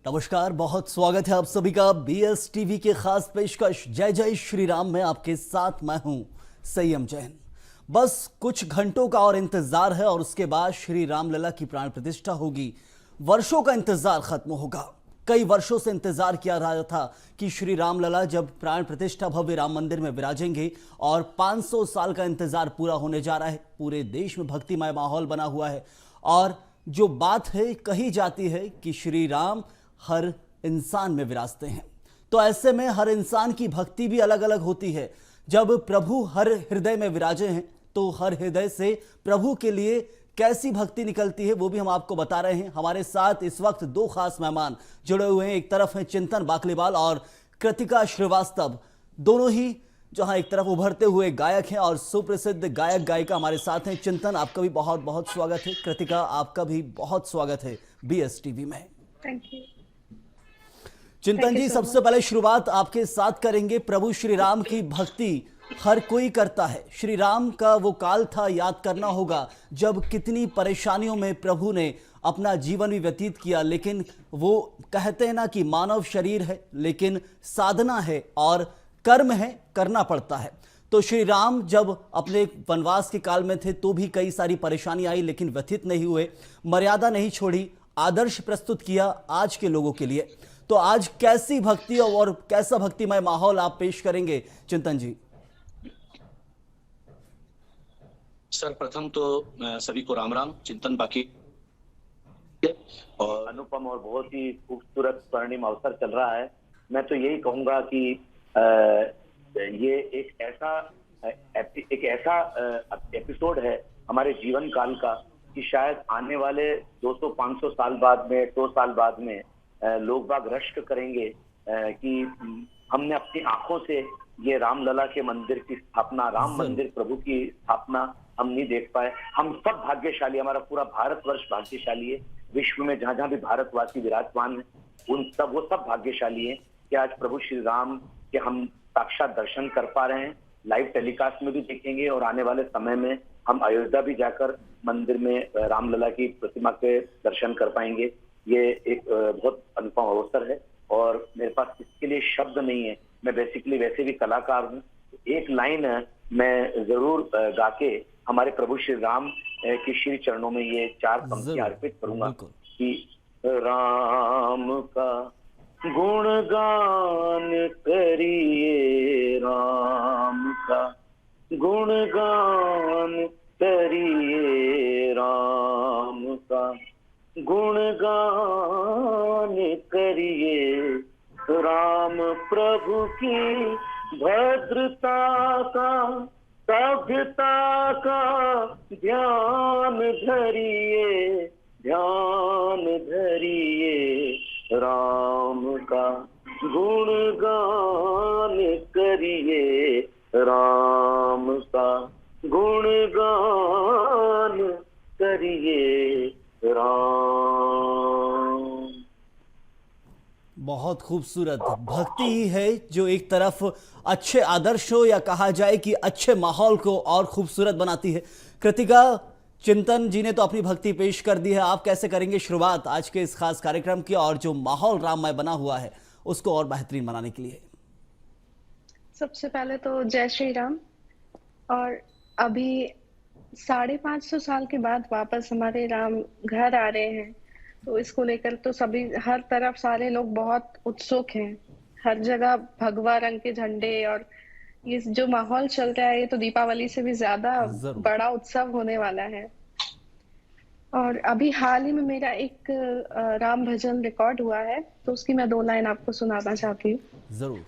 नमस्कार, बहुत स्वागत है आप सभी का बीएस टीवी के खास पेशकश जय जय श्री राम में। आपके साथ मैं हूं संयम जैन। बस कुछ घंटों का और इंतजार है और उसके बाद श्री रामलला की प्राण प्रतिष्ठा होगी। वर्षों का इंतजार खत्म होगा। कई वर्षों से इंतजार किया रहा था कि श्री रामलला जब प्राण प्रतिष्ठा भव्य राम मंदिर में विराजेंगे और 500 साल का इंतजार पूरा होने जा रहा है। पूरे देश में भक्तिमय माहौल बना हुआ है और जो बात है कही जाती है कि श्री राम हर इंसान में विराजते हैं, तो ऐसे में हर इंसान की भक्ति भी अलग अलग होती है। जब प्रभु हर हृदय में विराजे हैं तो हर हृदय से प्रभु के लिए कैसी भक्ति निकलती है वो भी हम आपको बता रहे हैं। हमारे साथ इस वक्त दो खास मेहमान जुड़े हुए हैं। एक तरफ हैं चिंतन बाकलीवाल और कृतिका श्रीवास्तव, दोनों ही जहां एक तरफ उभरते हुए गायक हैं और सुप्रसिद्ध गायक गायिका हमारे साथ हैं। चिंतन, आपका भी बहुत बहुत स्वागत है। कृतिका, आपका भी बहुत स्वागत है बीएस टीवी में। Thank you. चिंतन जी, सबसे पहले शुरुआत आपके साथ करेंगे। प्रभु श्री राम की भक्ति हर कोई करता है। श्री राम का वो काल था, याद करना होगा, जब कितनी परेशानियों में प्रभु ने अपना जीवन भी व्यतीत किया। लेकिन वो कहते हैं ना कि मानव शरीर है लेकिन साधना है और कर्म है, करना पड़ता है। तो श्री राम जब अपने वनवास के काल में थे तो भी कई सारी परेशानी आई लेकिन व्यथित नहीं हुए, मर्यादा नहीं छोड़ी, आदर्श प्रस्तुत किया आज के लोगों के लिए। तो आज कैसी भक्ति और कैसा भक्तिमय माहौल आप पेश करेंगे चिंतन जी? सर्वप्रथम तो सभी को राम राम। चिंतन बाकी और अनुपम और बहुत ही खूबसूरत स्वर्णिम अवसर चल रहा है। मैं तो यही कहूंगा कि ये एक ऐसा एपिसोड है हमारे जीवन काल का कि शायद आने वाले 200-500 साल बाद में, 100 साल बाद में लोग बाग रश्क करेंगे कि हमने अपनी आंखों से ये रामलला के मंदिर की स्थापना, राम मंदिर प्रभु की स्थापना हम नहीं देख पाए। हम सब भाग्यशाली, हमारा पूरा भारतवर्ष भाग्यशाली है। विश्व में जहां जहां भी भारतवासी विराजमान है वो सब भाग्यशाली है कि आज प्रभु श्री राम के हम साक्षात दर्शन कर पा रहे हैं। लाइव टेलीकास्ट में भी देखेंगे और आने वाले समय में हम अयोध्या भी जाकर मंदिर में रामलला की प्रतिमा के दर्शन कर पाएंगे। ये एक बहुत अनुपम अवसर है और मेरे पास इसके लिए शब्द नहीं है। मैं बेसिकली वैसे भी कलाकार हूँ। एक लाइन मैं जरूर गा के हमारे प्रभु श्री राम के श्री चरणों में ये 4 पंक्तियां अर्पित करूंगा कि राम का गुणगान करिए, राम का गुणगान करिए, राम का गुणगान करिए, राम प्रभु की भद्रता का, सभ्यता का ध्यान धरिए, ध्यान धरिए, राम का गुणगान करिए, राम का गुणगान करिए, राम। बहुत खूबसूरत भक्ति ही है जो एक तरफ अच्छे आदर्शों या कहा जाए कि अच्छे माहौल को और खूबसूरत बनाती है। कृतिका, चिंतन जी ने तो अपनी भक्ति पेश कर दी है, आप कैसे करेंगे शुरुआत आज के इस खास कार्यक्रम की और जो माहौल राममय बना हुआ है उसको और बेहतरीन बनाने के लिए? सबसे पहले तो जय श्री राम। और अभी 550 साल के बाद वापस हमारे राम घर आ रहे हैं, तो इसको लेकर तो सभी हर तरफ सारे लोग बहुत उत्सुक हैं। हर जगह भगवा रंग के झंडे और ये जो माहौल चल रहा है ये तो दीपावली से भी ज्यादा बड़ा उत्सव होने वाला है। और अभी हाल ही में मेरा एक राम भजन रिकॉर्ड हुआ है, तो उसकी मैं 2 लाइन आपको सुनाना चाहती हूँ। जरूर।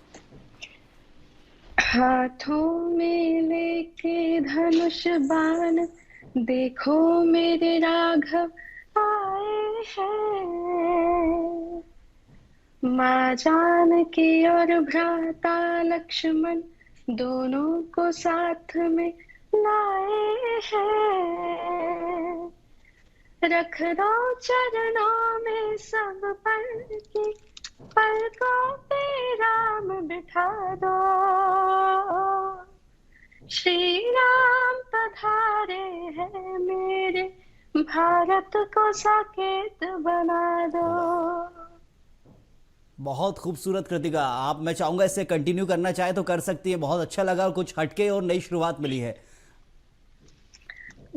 हाथों में लेके धनुष बाण, देखो मेरे राघव आए हैं, माँ जानकी और भ्राता लक्ष्मण दोनों को साथ में लाए हैं, रख दो चरणों में सब पल की, पलकों पे राम बिठा दो, श्री राम पधारे हैं मेरे, भारत को साकेत बना दो। बहुत खूबसूरत कृतिका। आप, मैं चाहूंगा इसे कंटिन्यू करना चाहे तो कर सकती है। बहुत अच्छा लगा और कुछ हटके और नई शुरुआत मिली है।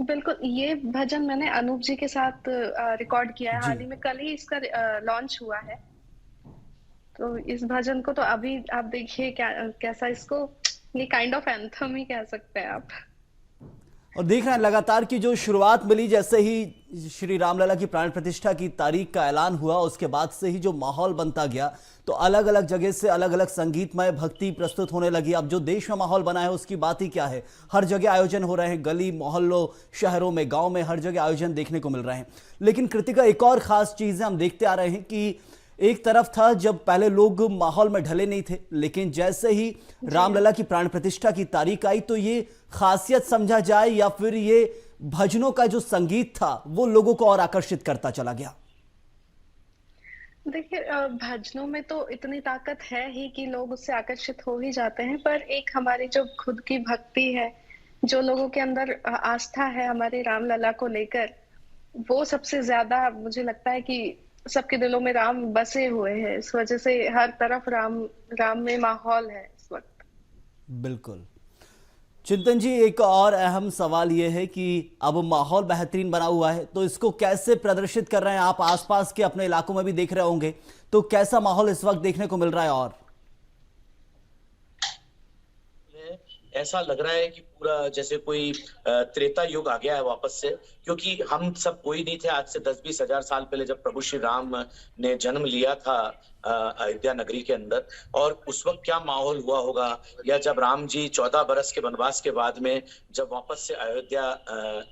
बिल्कुल, ये भजन मैंने अनूप जी के साथ रिकॉर्ड किया है। जी। हाल ही में कल ही इसका लॉन्च हुआ है। तो इस भजन को तो अभी आप देखिए क्या कैसा इसको, ये काइंड ऑफ एंथम ही कह सकते हैं आप। और देख रहे हैं लगातार की जो शुरुआत मिली, जैसे ही श्री रामलला की प्राण प्रतिष्ठा की तारीख का ऐलान हुआ उसके बाद से ही जो माहौल बनता गया, तो अलग अलग जगह से अलग अलग संगीतमय भक्ति प्रस्तुत होने लगी। अब जो देश में माहौल बना है उसकी बात ही क्या है। हर जगह आयोजन हो रहे हैं, गली मोहल्लों शहरों में गांव में हर जगह आयोजन देखने को मिल रहे हैं। लेकिन कृतिका, एक और खास चीज है, हम देखते आ रहे हैं कि एक तरफ था जब पहले लोग माहौल में ढले नहीं थे, लेकिन जैसे ही रामलला की प्राण प्रतिष्ठा की तारीख आई तो ये खासियत समझा जाए या फिर ये भजनों का जो संगीत था वो लोगों को और आकर्षित करता चला गया। देखिए, भजनों में तो इतनी ताकत है ही कि लोग उससे आकर्षित हो ही जाते हैं, पर एक हमारी जो खुद की भक्ति है, जो लोगों के अंदर आस्था है हमारे रामलला को लेकर, वो सबसे ज्यादा मुझे लगता है कि सबके दिलों में राम बसे हुए हैं। इस वजह से हर तरफ राम राम में माहौल है इस वक्त। बिल्कुल। चिंतन जी, एक और अहम सवाल यह है कि अब माहौल बेहतरीन बना हुआ है तो इसको कैसे प्रदर्शित कर रहे हैं आप? आसपास के अपने इलाकों में भी देख रहे होंगे, तो कैसा माहौल इस वक्त देखने को मिल रहा है? और ऐसा लग रहा है कि पूरा जैसे कोई त्रेता युग आ गया है वापस से, क्योंकि हम सब कोई नहीं थे आज से 10-20 हजार साल पहले जब प्रभु श्री राम ने जन्म लिया था अयोध्या नगरी के अंदर। और उस वक्त क्या माहौल हुआ होगा, या जब राम जी 14 बरस के वनवास के बाद में जब वापस से अयोध्या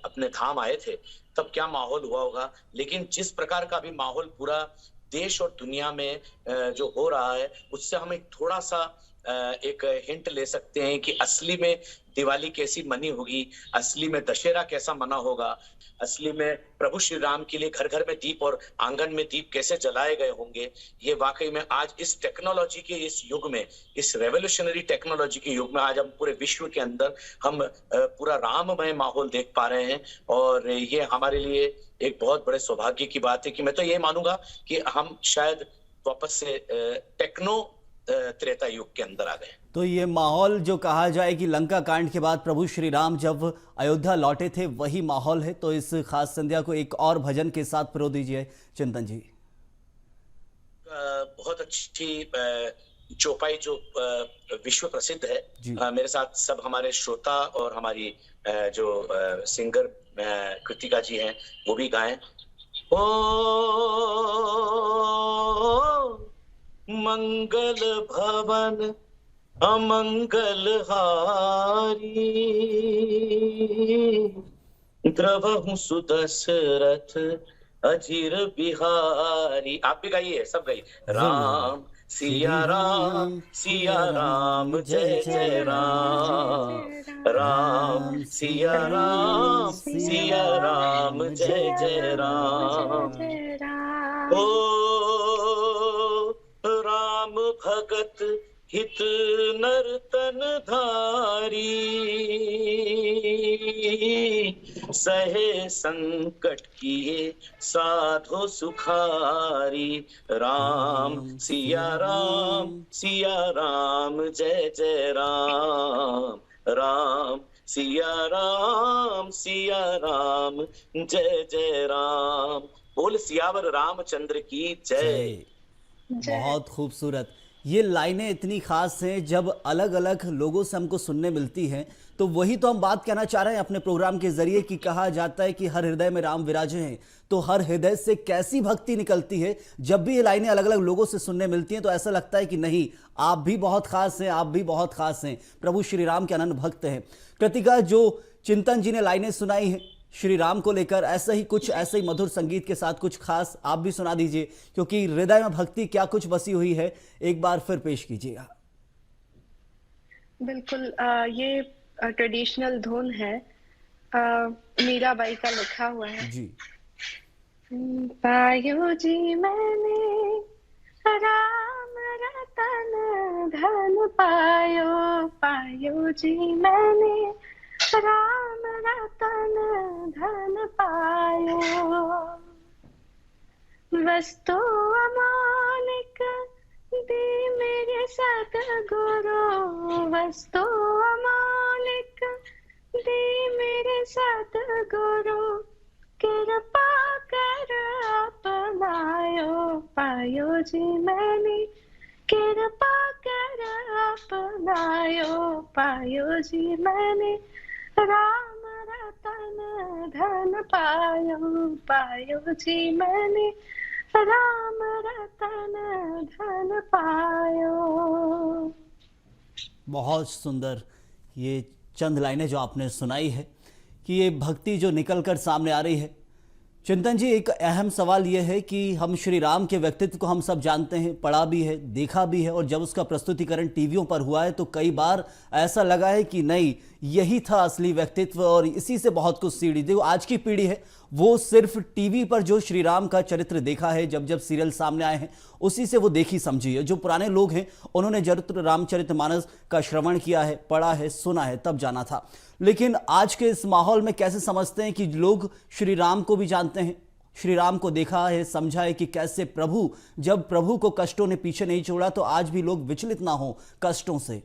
अपने धाम आए थे तब क्या माहौल हुआ होगा। लेकिन जिस प्रकार का भी माहौल पूरा देश और दुनिया में जो हो रहा है, उससे हम एक थोड़ा सा एक हिंट ले सकते हैं कि असली में दिवाली कैसी मनी होगी, असली में दशहरा कैसा मना होगा, असली में प्रभु श्री राम के लिए घर घर में दीप और आंगन में दीप कैसे जलाए गए होंगे। ये वाकई में आज इस टेक्नोलॉजी के इस युग में, इस रेवोल्यूशनरी टेक्नोलॉजी के युग में आज हम पूरे विश्व के अंदर हम पूरा राममय माहौल देख पा रहे हैं। और ये हमारे लिए एक बहुत बड़े सौभाग्य की बात है कि मैं तो ये मानूंगा कि हम शायद वापस से टेक्नो त्रेता युग के अंदर आ गए। तो ये माहौल जो कहा जाए कि लंका कांड के बाद प्रभु श्री राम जब अयोध्या लौटे थे वही माहौल है। तो इस खास संध्या को एक और भजन के साथ पिरो दीजिए चिंतन जी। बहुत अच्छी चौपाई जो विश्व प्रसिद्ध है। मेरे साथ सब हमारे श्रोता और हमारी जो सिंगर कृतिका जी हैं वो भी गाएं। ओ मंगल भवन अमंगल हारी, द्रवहु सुदशरथ अजीर बिहारी। आप भी गाइए, सब गाइए। राम सिया राम जय जय राम, राम सिया राम जय जय राम। ओ राम भगत हित नर्तन धारी, सहे संकट किए साधो सुखारी। राम सिया राम जय जय राम, राम सिया राम जय जय राम। बोल सियावर रामचंद्र की जय। बहुत खूबसूरत। ये लाइनें इतनी खास हैं, जब अलग अलग लोगों से हमको सुनने मिलती हैं तो वही तो हम बात कहना चाह रहे हैं अपने प्रोग्राम के जरिए कि कहा जाता है कि हर हृदय में राम विराजे हैं। तो हर हृदय से कैसी भक्ति निकलती है जब भी ये लाइनें अलग अलग लोगों से सुनने मिलती हैं, तो ऐसा लगता है कि नहीं, आप भी बहुत खास हैं, आप भी बहुत खास हैं, प्रभु श्री राम के अनन्य भक्त हैं। कृतिका, जो चिंतन जी ने लाइनें सुनाई हैं श्री राम को लेकर, ऐसे ही मधुर संगीत के साथ कुछ खास आप भी सुना दीजिए, क्योंकि हृदय में भक्ति क्या कुछ बसी हुई है, एक बार फिर पेश कीजिएगा। बिल्कुल, ये ट्रेडिशनल धुन है, मीराबाई का लिखा हुआ है जी। पायो जी मैंने राम रतन धन पायो, पायो जी मैंने राम रतन धन पायो, वस्तु अमौलिक सतगुरु वस्तु अमौलिक दे मेरे सतगुरु कृपा कर अपनायो पायो जी मैंने कृपा कर अपनायो पायो जी मैंने राम रतन धन पायो जी मैंने राम रतन धन पायो। बहुत सुंदर ये चंद लाइनें जो आपने सुनाई है कि ये भक्ति जो निकल कर सामने आ रही है। चिंतन जी, एक अहम सवाल ये है कि हम श्री राम के व्यक्तित्व को हम सब जानते हैं, पढ़ा भी है, देखा भी है, और जब उसका प्रस्तुतिकरण टीवियों पर हुआ है तो कई बार ऐसा लगा है कि नहीं, यही था असली व्यक्तित्व और इसी से बहुत कुछ सीढ़ी। देखो आज की पीढ़ी है वो सिर्फ टीवी पर जो श्री राम का चरित्र देखा है, जब जब सीरियल सामने आए हैं उसी से वो देखी समझी है। जो पुराने लोग हैं उन्होंने जरूर रामचरितमानस का श्रवण किया है, पढ़ा है, सुना है, तब जाना था। लेकिन आज के इस माहौल में कैसे समझते हैं कि लोग श्री राम को भी जानते हैं, श्री राम को देखा है, समझा है कि कैसे प्रभु, जब प्रभु को कष्टों ने पीछे नहीं छोड़ा तो आज भी लोग विचलित ना हो कष्टों से।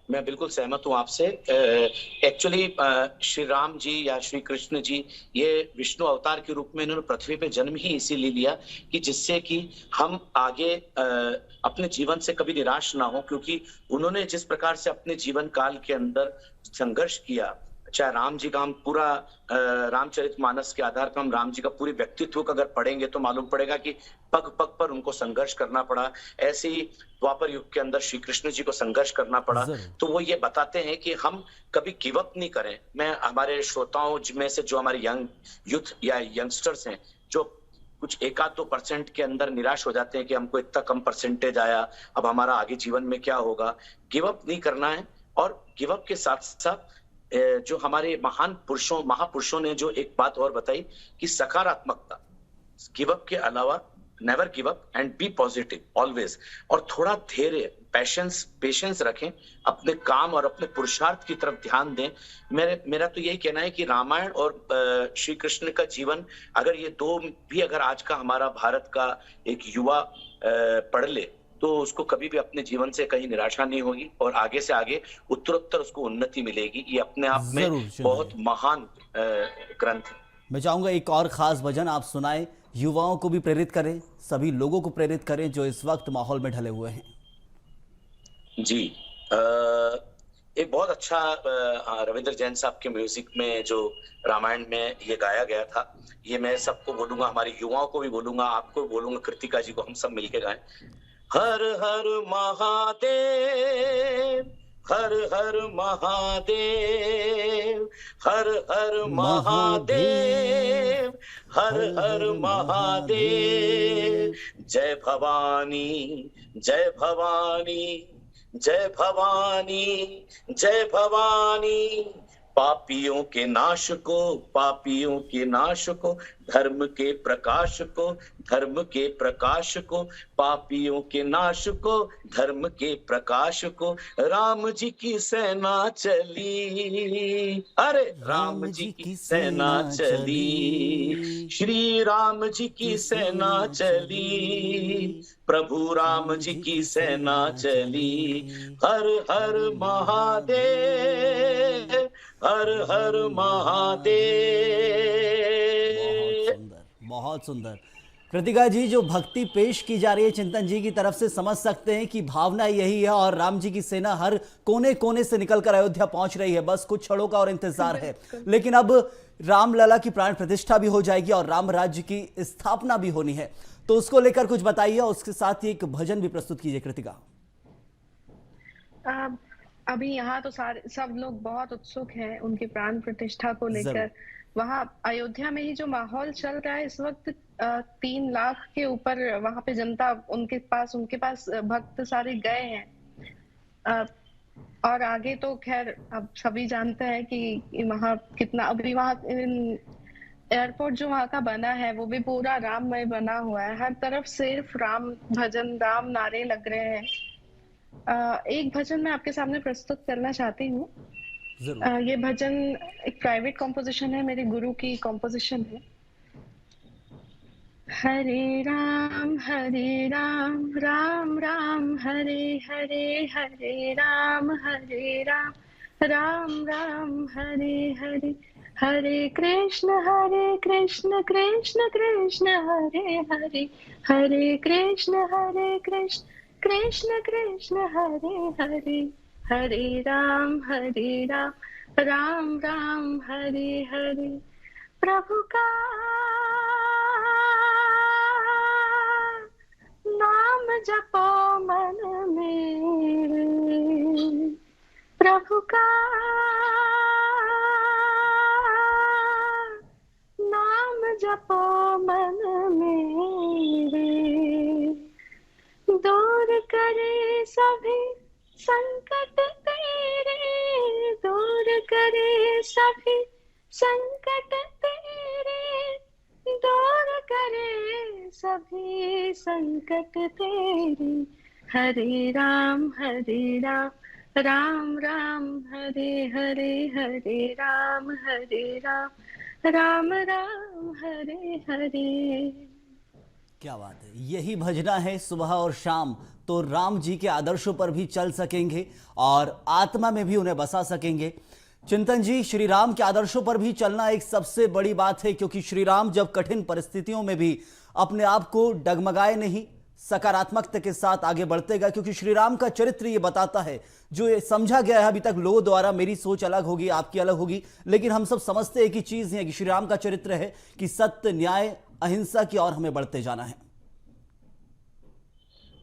मैं बिल्कुल सहमत हूँ आपसे। एक्चुअली श्री राम जी या श्री कृष्ण जी ये विष्णु अवतार के रूप में इन्होंने पृथ्वी पे जन्म ही इसीलिए लिया कि जिससे कि हम आगे अपने जीवन से कभी निराश ना हो, क्योंकि उन्होंने जिस प्रकार से अपने जीवन काल के अंदर संघर्ष किया, चाहे राम जी का हम पूरा रामचरितमानस के आधार पर हम राम जी का पूरे व्यक्तित्व को अगर पढ़ेंगे तो मालूम पड़ेगा कि पग पग पर उनको संघर्ष करना पड़ा। ऐसे ही द्वापर युग के अंदर श्री कृष्ण जी को संघर्ष करना पड़ा। तो वो ये बताते हैं कि हम कभी गिव अप नहीं करें। मैं हमारे श्रोताओं में से जो हमारे यंग यूथ या यंगस्टर्स हैं जो कुछ 1-2% के अंदर निराश हो जाते हैं कि हमको इतना कम परसेंटेज आया, अब हमारा आगे जीवन में क्या होगा, गिव अप नहीं करना है। और गिव अप के साथ साथ जो हमारे महापुरुषों ने जो एक बात और बताई कि सकारात्मकता, गिव अप के अलावा never give up and be positive always, और थोड़ा धैर्य, पेशेंस रखें, अपने काम और अपने पुरुषार्थ की तरफ ध्यान दें। मेरा तो यही कहना है कि रामायण और श्री कृष्ण का जीवन, अगर ये दो भी अगर आज का हमारा भारत का एक युवा पढ़ ले तो उसको कभी भी अपने जीवन से कहीं निराशा नहीं होगी और आगे से आगे उत्तरोत्तर उसको उन्नति मिलेगी। ये अपने आप में बहुत महान ग्रंथ है। मैं चाहूंगा एक और खास भजन आप सुनाएं, युवाओं को भी प्रेरित करें, सभी लोगों को प्रेरित करें जो इस वक्त माहौल में ढले हुए हैं। जी, एक बहुत अच्छा रविंद्र जैन साहब के म्यूजिक में जो रामायण में ये गाया गया था, ये मैं सबको बोलूंगा, हमारे युवाओं को भी बोलूंगा, आपको भी बोलूंगा, कृतिका जी को, हम सब मिलके गाएं। हर हर महादेव, हर हर महादेव, हर हर महादेव, हर हर महादेव। जय भवानी, जय भवानी, जय भवानी, जय भवानी। पापियों के नाश को, पापियों के नाश को, धर्म के प्रकाश को, धर्म के प्रकाश को, पापियों के नाश को, धर्म के प्रकाश को। राम जी की सेना चली, अरे राम जी की सेना चली, श्री राम जी की सेना चली, प्रभु राम जी की सेना चली। हर हर महादेव, हर हर महादेव। बहुत सुंदर। कृतिका जी, जो भक्ति पेश की जा रही है चिंतन जी की तरफ से, समझ सकते हैं कि भावना यही है और राम जी की सेना हर कोने कोने से निकलकर अयोध्या पहुंच रही है, बस कुछ क्षणों का और इंतजार है। लेकिन अब रामलला की प्राण प्रतिष्ठा भी हो जाएगी और राम राज्य की स्थापना भी होनी है, तो उसको लेकर कुछ बताइए। उसके साथ ही एक भजन भी प्रस्तुत कीजिए कृतिका। अभी यहाँ तो सब लोग बहुत उत्सुक हैं उनकी प्राण प्रतिष्ठा को लेकर। वहाँ अयोध्या में ही जो माहौल चल रहा है इस वक्त, 3 लाख के ऊपर वहाँ पे जनता उनके पास भक्त सारे गए हैं। और आगे तो खैर अब सभी जानते हैं कि वहाँ कितना, अभी वहाँ एयरपोर्ट जो वहाँ का बना है वो भी पूरा राममय बना हुआ है। हर तरफ सिर्फ राम भजन, राम नारे लग रहे हैं। एक भजन मैं आपके सामने प्रस्तुत करना चाहती हूँ। ये भजन एक प्राइवेट कॉम्पोजिशन है, मेरे गुरु की कॉम्पोजिशन है। हरे राम, राम राम, हरे हरे, हरे राम, राम राम, हरे हरे, हरे कृष्ण, कृष्ण कृष्ण, हरे हरे, हरे कृष्ण, कृष्ण कृष्ण, हरे हरे, हरे राम, राम राम, हरे हरे। प्रभु का नाम जपो मन में, प्रभु का नाम जपो मन में, दूर करे सभी संकट तेरे, दूर करे सभी संकट तेरे, दूर करे सभी संकट तेरे। हरे राम, राम राम, हरे हरे, हरे राम, राम राम, हरे हरे। क्या बात है, यही भजना है सुबह और शाम, तो राम जी के आदर्शों पर भी चल सकेंगे और आत्मा में भी उन्हें बसा सकेंगे। चिंतन जी, श्री राम के आदर्शों पर भी चलना एक सबसे बड़ी बात है, क्योंकि श्री राम जब कठिन परिस्थितियों में भी अपने आप को डगमगाए नहीं, सकारात्मकता के साथ आगे बढ़ते गए, क्योंकि श्री राम का चरित्र ये बताता है, जो ये समझा गया है अभी तक लोगों द्वारा, मेरी सोच अलग होगी, आपकी अलग होगी, लेकिन हम सब समझते एक ही चीज है कि श्री राम का चरित्र है कि सत्य, न्याय, अहिंसा की ओर हमें बढ़ते जाना है।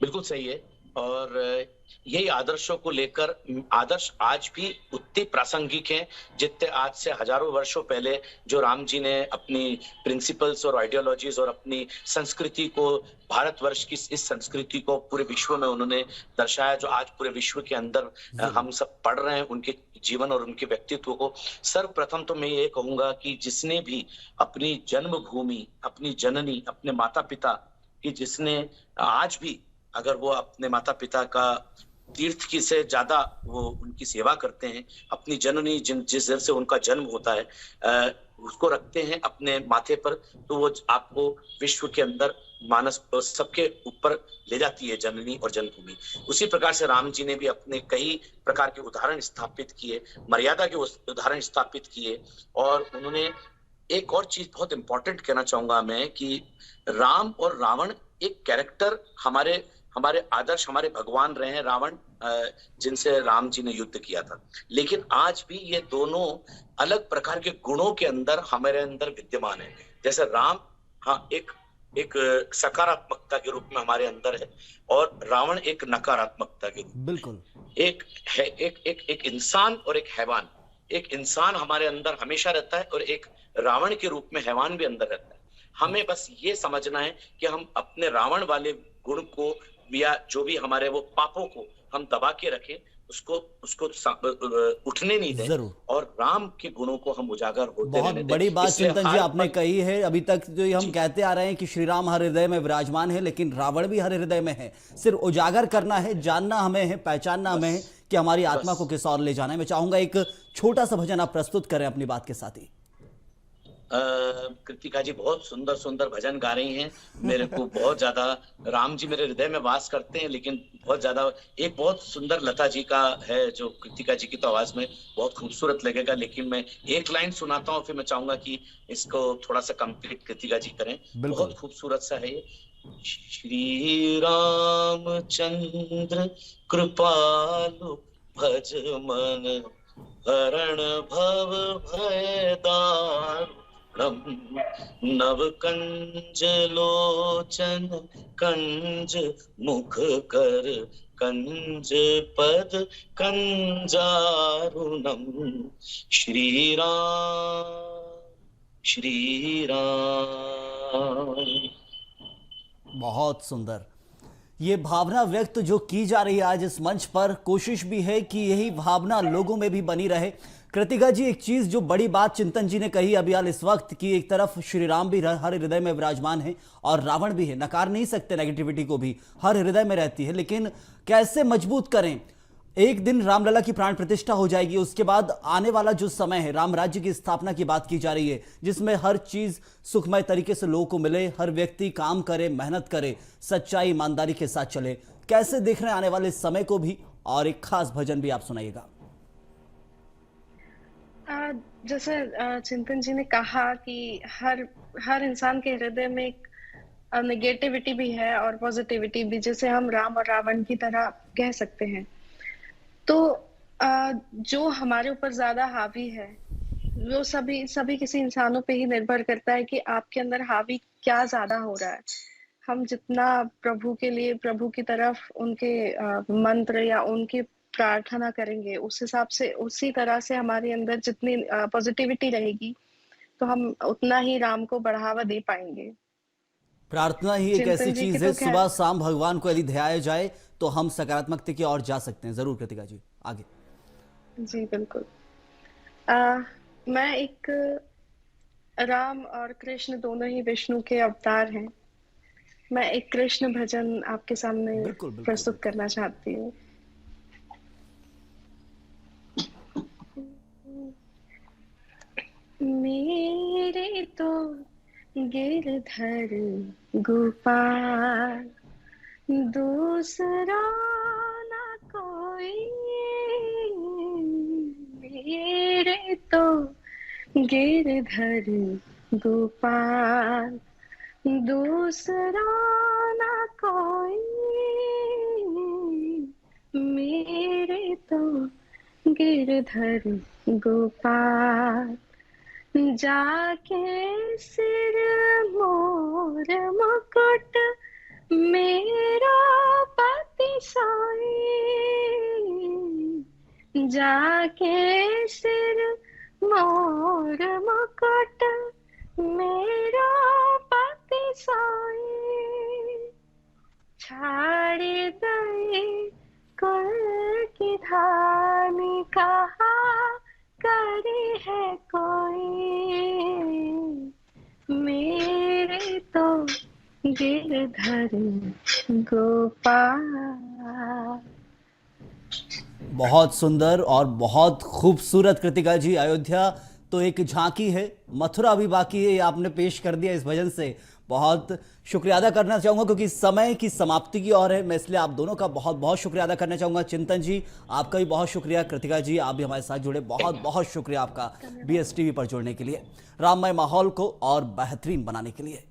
बिल्कुल सही है। और यही आदर्शों को लेकर आदर्श आज भी उतने प्रासंगिक हैं जितने आज से हजारों वर्षों पहले जो राम जी ने अपनी प्रिंसिपल्स और आइडियोलॉजीज और अपनी संस्कृति को, भारतवर्ष की इस संस्कृति को पूरे विश्व में उन्होंने दर्शाया, जो आज पूरे विश्व के अंदर हम सब पढ़ रहे हैं उनके जीवन और उनके व्यक्तित्व को। सर्वप्रथम तो मैं ये कहूंगा कि जिसने भी अपनी जन्मभूमि, अपनी जननी, अपने माता पिता की, जिसने आज भी अगर वो अपने माता पिता का तीर्थ की से ज्यादा वो उनकी सेवा करते हैं, अपनी जननी जिस घर से उनका जन्म होता है उसको रखते हैं अपने माथे पर, तो वो आपको विश्व के अंदर मानस सबके ऊपर ले जाती है जननी और जन्मभूमि। उसी प्रकार से राम जी ने भी अपने कई प्रकार के उदाहरण स्थापित किए, मर्यादा के उदाहरण स्थापित किए। और उन्होंने एक और चीज बहुत इंपॉर्टेंट कहना चाहूंगा मैं कि राम और रावण एक कैरेक्टर, हमारे आदर्श, हमारे भगवान रहे हैं रावण, जिनसे राम जी ने युद्ध किया था, लेकिन आज भी ये दोनों अलग प्रकार के गुणों के अंदर हमारे अंदर विद्यमान है। जैसे राम एक सकारात्मकता के रूप में हमारे अंदर है और रावण एक नकारात्मकता के रूप में। बिल्कुल। एक इंसान और एक हैवान, एक इंसान हमारे अंदर हमेशा रहता है और एक रावण के रूप में हैवान भी अंदर रहता है। हमें बस ये समझना है कि हम अपने रावण वाले गुण को या जो भी हमारे वो पापों को हम दबा के रखें, उसको उठने नहीं दें, और राम के गुणों को हम उजागर होते रहने दें। बहुत बड़ी बात चिंतन जी आपने कही है। अभी तक जो हम कहते आ रहे हैं कि श्री राम हर हृदय में विराजमान है, लेकिन रावण भी हर हृदय में है। सिर्फ उजागर करना है, जानना हमें है, पहचानना हमें है कि हमारी आत्मा को किस ओर ले जाना है। मैं चाहूंगा एक छोटा सा भजन आप प्रस्तुत करें अपनी बात के साथ ही। कृतिका जी बहुत सुंदर सुंदर भजन गा रही हैं। मेरे को बहुत ज्यादा, राम जी मेरे हृदय में वास करते हैं, लेकिन बहुत ज्यादा एक बहुत सुंदर लता जी का है जो कृतिका जी की तो आवाज में बहुत खूबसूरत लगेगा, लेकिन मैं एक लाइन सुनाता हूँ, फिर मैं चाहूंगा कि इसको थोड़ा सा कंप्लीट कृतिका जी करें। बहुत खूबसूरत सा है ये। श्री रामचंद्र कृपालु भज मन, हरण भव भय दारुणम, नव कंज लोचन कंज मुख कर, कंज पद कंजारुणम। श्री राम। बहुत सुंदर ये भावना व्यक्त जो की जा रही है आज इस मंच पर, कोशिश भी है कि यही भावना लोगों में भी बनी रहे। कृतिका जी, एक चीज जो बड़ी बात चिंतन जी ने कही अभी हाल इस वक्त कि एक तरफ श्री राम भी हर हृदय में विराजमान है और रावण भी है, नकार नहीं सकते नेगेटिविटी को भी, हर हृदय में रहती है, लेकिन कैसे मजबूत करें एक दिन रामलला की प्राण प्रतिष्ठा हो जाएगी, उसके बाद आने वाला जो समय है राम राज्य की स्थापना की बात की जा रही है, जिसमें हर चीज सुखमय तरीके से लोगों को मिले, हर व्यक्ति काम करे, मेहनत करे, सच्चाई ईमानदारी के साथ चले। कैसे देख रहे हैं आने वाले समय को भी, और एक खास भजन भी आप सुनाइएगा। जैसे चिंतन जी ने कहा कि हर इंसान के हृदय में एक नेगेटिविटी भी है और पॉजिटिविटी भी, जैसे हम राम और रावण की तरह कह सकते हैं। तो जो हमारे ऊपर ज्यादा हावी है वो सभी किसी इंसानों पे ही निर्भर करता है कि आपके अंदर हावी क्या ज्यादा हो रहा है। हम जितना प्रभु के लिए, प्रभु की तरफ उनके मंत्र या उनकी प्रार्थना करेंगे, उस हिसाब से, उसी तरह से हमारे अंदर जितनी पॉजिटिविटी रहेगी तो हम उतना ही राम को बढ़ावा दे पाएंगे। प्रार्थना ही एक ऐसी चीज है, सुबह शाम भगवान को यदि ध्याया जाए तो हम सकारात्मकता की ओर जा सकते हैं। जरूर कृतिका जी, आगे। जी बिल्कुल। मैं एक राम और कृष्ण दोनों ही विष्णु के अवतार हैं। मैं एक कृष्ण भजन आपके सामने प्रस्तुत करना चाहती हूँ। मेरे तो गिरधर गोपाल, दूसरा ना कोई, मेरे तो गिरधर गोपाल, दूसरा ना कोई, मेरे तो गिरधर गोपाल। जाके सिर मोर मुकुट मेरा पति सोई, जाके सिर मोर मुकुट मेरा पति सोई। छाड़ गए कुल की धानी, कहा करी है कोई, मेरे तो गिरधर गोपाल। बहुत सुंदर और बहुत खूबसूरत कृतिका जी। अयोध्या तो एक झांकी है, मथुरा भी बाकी है, ये आपने पेश कर दिया इस भजन से। बहुत शुक्रिया अदा करना चाहूँगा क्योंकि समय की समाप्ति की ओर है, मैं इसलिए आप दोनों का बहुत बहुत शुक्रिया अदा करना चाहूँगा। चिंतन जी आपका भी बहुत शुक्रिया, कृतिका जी आप भी हमारे साथ जुड़े, बहुत बहुत शुक्रिया आपका BSTV पर जुड़ने के लिए, राममय माहौल को और बेहतरीन बनाने के लिए।